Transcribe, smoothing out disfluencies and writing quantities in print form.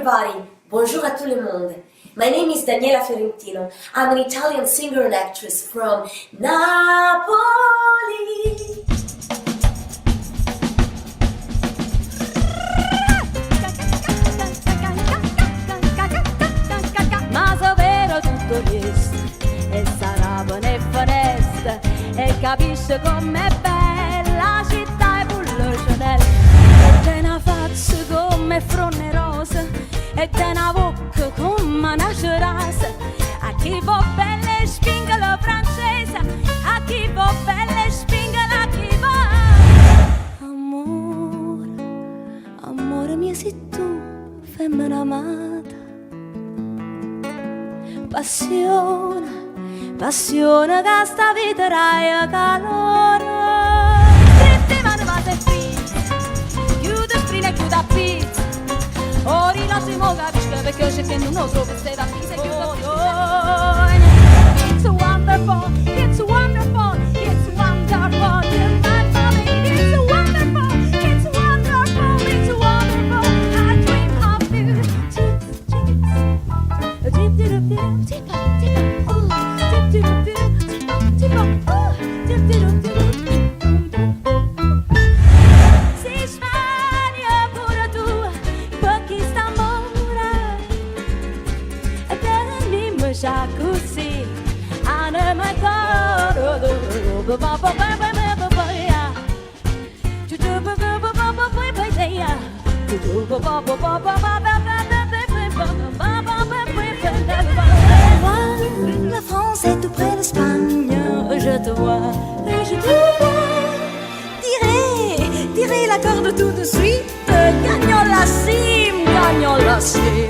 everybody. Bonjour à tout le monde. My name is Daniela Fiorentino. I'm an Italian singer and actress from Napoli. Ma so vero tutto questo e sarà buona e foresta e capisce com'è bella la città e pure Chanel e te una faccia come fronne rosa e te una bocca come una cerasa a chi va belle spinga la francese a chi va belle spinga la chi va amore, amore mio sei tu femmina amata passione, passione che sta vita rai calore. Dritti mano va se free, chiude sprina e chiude a pizza. Ora i nostri mo capisco perché c'è che non trovo se da pizza e chiude a pizza. It's wonderful, it's wonderful, it's wonderful. It's wonderful, it's wonderful, it's wonderful. I dream of you. Si sveglia pure tu, perché sta amore e te già così, anima e La France est tout près d'Espagne. je te vois Et je te vois. Tirez la corde tout de suite. gagnons la cime, gagnons la cime.